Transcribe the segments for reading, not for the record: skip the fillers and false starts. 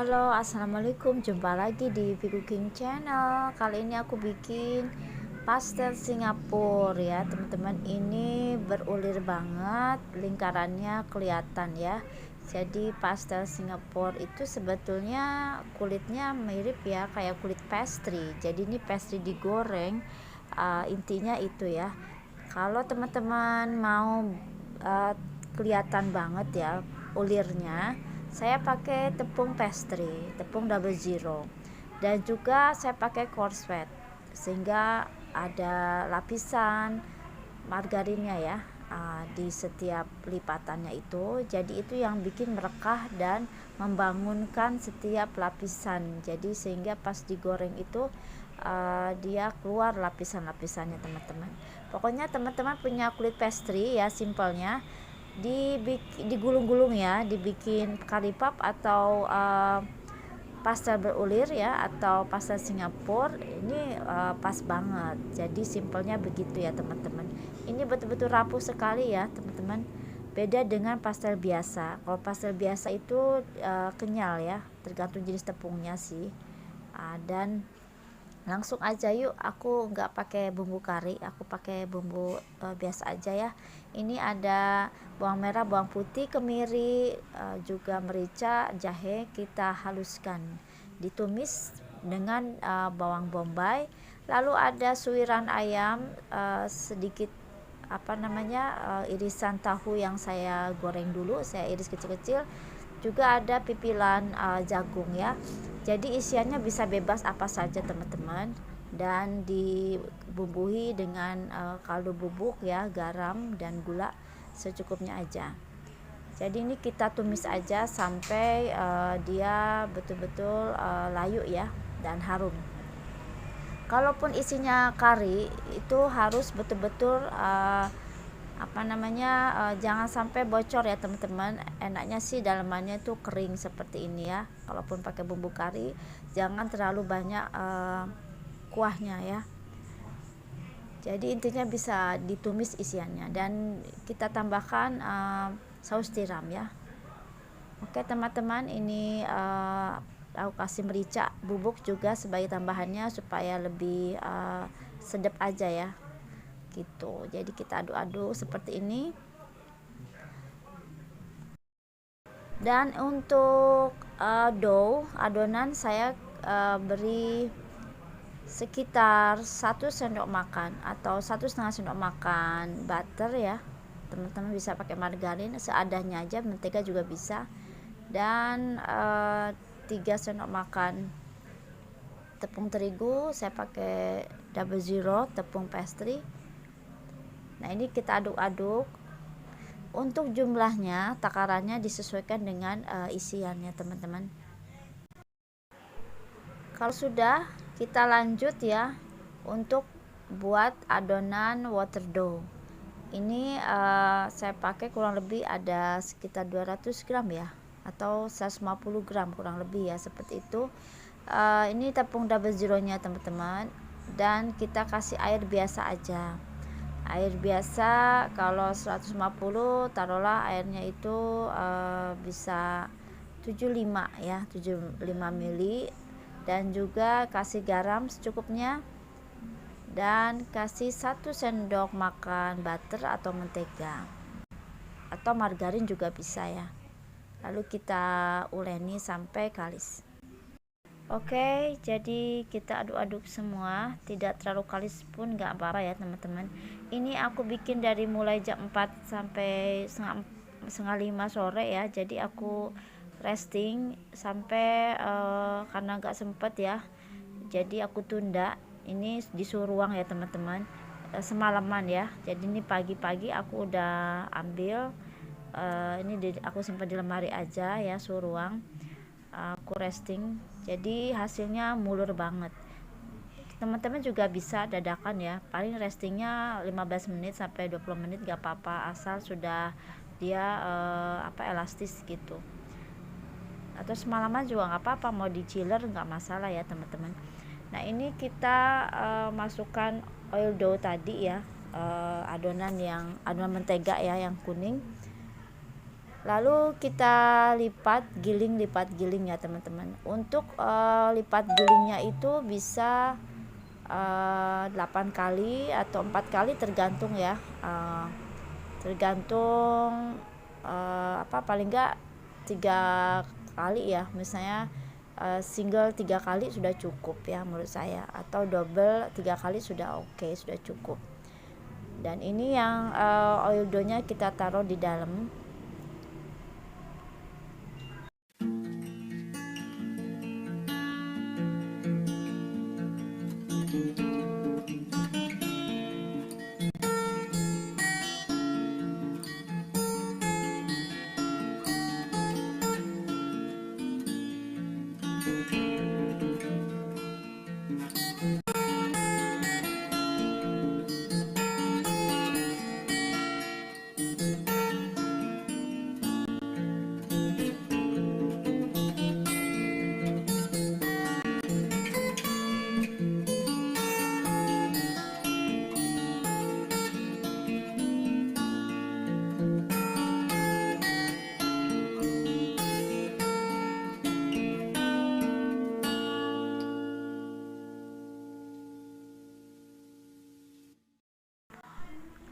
Halo, assalamualaikum. Jumpa lagi di V Cooking Channel. Kali ini aku bikin pastel Singapura ya, teman-teman. Ini berulir banget, lingkarannya kelihatan ya. Jadi pastel Singapura itu sebetulnya kulitnya mirip ya, kayak kulit pastry. Jadi ini pastry digoreng. Intinya itu ya. Kalau teman-teman mau uh, kelihatan banget ya ulirnya, saya pakai tepung pastry, tepung double zero, dan juga saya pakai coarse fat sehingga ada lapisan margarinnya ya di setiap lipatannya itu. Jadi itu yang bikin merekah dan membangunkan setiap lapisan, jadi sehingga pas digoreng itu dia keluar lapisan-lapisannya teman-teman. Pokoknya teman-teman punya kulit pastry ya, simpelnya digulung-gulung ya, dibikin curry puff atau pastel berulir ya, atau pastel Singapura. Ini pas banget, jadi simpelnya begitu ya teman-teman. Ini betul-betul rapuh sekali ya teman-teman, beda dengan pastel biasa. Kalau pastel biasa itu kenyal ya, tergantung jenis tepungnya sih. Dan langsung aja yuk, aku nggak pakai bumbu kari, aku pakai bumbu biasa aja ya. Ini ada bawang merah, bawang putih, kemiri, juga merica, jahe. Kita haluskan, ditumis dengan bawang bombay. Lalu ada suiran ayam, sedikit irisan tahu yang saya goreng dulu, saya iris kecil-kecil. Juga ada pipilan jagung ya. Jadi isiannya bisa bebas apa saja teman-teman, dan dibumbui dengan kaldu bubuk ya, garam dan gula secukupnya aja. Jadi ini kita tumis aja sampai dia betul-betul layu ya dan harum. Kalaupun isinya kari, itu harus betul-betul jangan sampai bocor ya teman-teman. Enaknya sih dalamannya itu kering seperti ini ya. Kalaupun pakai bumbu kari, jangan terlalu banyak kuahnya ya. Jadi intinya bisa ditumis isiannya, dan kita tambahkan saus tiram ya. Oke teman-teman, ini aku kasih merica bubuk juga sebagai tambahannya supaya lebih sedap aja ya gitu. Jadi kita aduk-aduk seperti ini. Dan untuk adonan saya beri sekitar 1 sendok makan atau 1,5 sendok makan butter ya. Teman-teman bisa pakai margarin seadanya aja, mentega juga bisa. Dan 3 sendok makan tepung terigu, saya pakai double zero tepung pastry. Nah ini kita aduk-aduk. Untuk jumlahnya, takarannya disesuaikan dengan isiannya teman-teman. Kalau sudah, kita lanjut ya untuk buat adonan water dough. Ini saya pakai kurang lebih ada sekitar 200 gram ya, atau 150 gram kurang lebih ya, seperti itu. Ini tepung double zero nya teman-teman, dan kita kasih air biasa aja. Air biasa, kalau 150 taruhlah airnya itu bisa 75 ya, 75 ml. Dan juga kasih garam secukupnya, dan kasih 1 sendok makan butter atau mentega atau margarin juga bisa ya. Lalu kita uleni sampai kalis. Oke, jadi kita aduk-aduk semua, tidak terlalu kalis pun nggak apa-apa ya teman-teman. Ini aku bikin dari mulai jam 4 sampai setengah 5 sore ya. Jadi aku resting sampai karena nggak sempet ya, jadi aku tunda. Ini di suhu ruang ya teman-teman, semalaman ya. Jadi ini pagi-pagi aku udah ambil, ini aku simpan di lemari aja ya, suhu ruang. Aku resting, jadi hasilnya mulur banget. Teman-teman juga bisa dadakan ya, paling restingnya 15 menit sampai 20 menit gak apa-apa, asal sudah dia elastis gitu. Atau semalaman juga nggak apa-apa, mau di chiller nggak masalah ya teman-teman. Nah ini kita masukkan oil dough tadi ya, adonan mentega ya yang kuning. Lalu kita lipat giling ya teman-teman. Untuk lipat gilingnya itu bisa 8 kali atau 4 kali tergantung ya, tergantung paling enggak 3 kali ya, misalnya single 3 kali sudah cukup ya menurut saya, atau double 3 kali sudah oke, sudah cukup. Dan ini yang oil dough-nya kita taruh di dalam.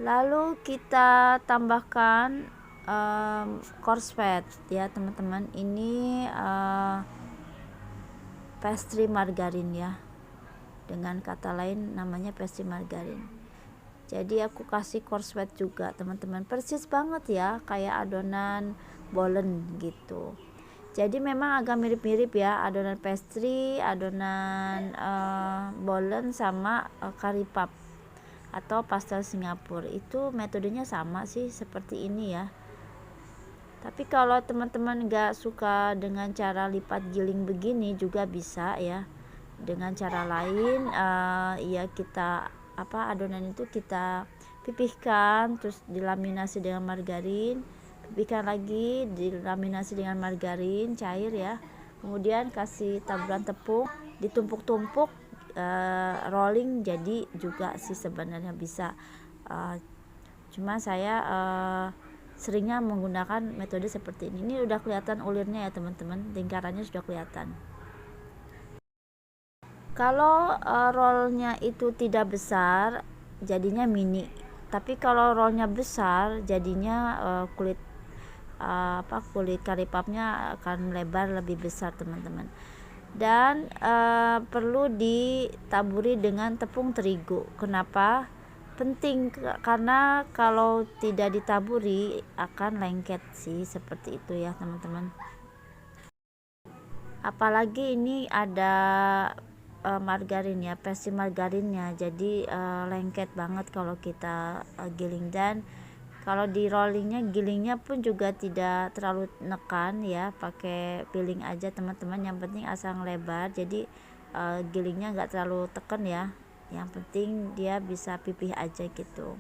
Lalu kita tambahkan coarse fat ya teman-teman. Ini pastry margarin ya, dengan kata lain namanya pastry margarin. Jadi aku kasih coarse fat juga teman-teman, persis banget ya kayak adonan bolen gitu. Jadi memang agak mirip-mirip ya, adonan pastry, adonan bolen sama curry puff atau pastel Singapura. Itu metodenya sama sih seperti ini ya. Tapi kalau teman-teman gak suka dengan cara lipat giling begini juga bisa ya, dengan cara lain. Ya kita adonan itu kita pipihkan, terus dilaminasi dengan margarin, pipihkan lagi, dilaminasi dengan margarin cair ya, kemudian kasih taburan tepung, ditumpuk-tumpuk, rolling, jadi juga sih sebenarnya bisa. Cuma saya seringnya menggunakan metode seperti ini. Ini udah kelihatan ulirnya ya teman-teman, lingkarannya sudah kelihatan. Kalau rollnya itu tidak besar, jadinya mini. Tapi kalau rollnya besar, jadinya kulit curry puffnya akan melebar lebih besar teman-teman. Dan perlu ditaburi dengan tepung terigu. Kenapa? Penting karena kalau tidak ditaburi akan lengket sih, seperti itu ya teman-teman. Apalagi ini ada margarin ya, pastry margarinnya, jadi lengket banget kalau kita giling. Dan kalau di rollingnya, gilingnya pun juga tidak terlalu nekan ya, pakai piling aja teman-teman, yang penting asal lebar, jadi gilingnya nggak terlalu tekan ya, yang penting dia bisa pipih aja gitu.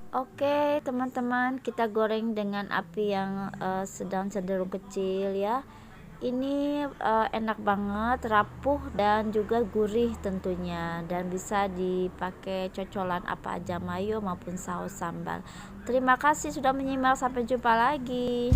Oke teman-teman, kita goreng dengan api yang sedang cenderung kecil ya. Ini enak banget, rapuh dan juga gurih tentunya, dan bisa dipakai cocolan apa aja, mayo maupun saus sambal. Terima kasih sudah menyimak, sampai jumpa lagi.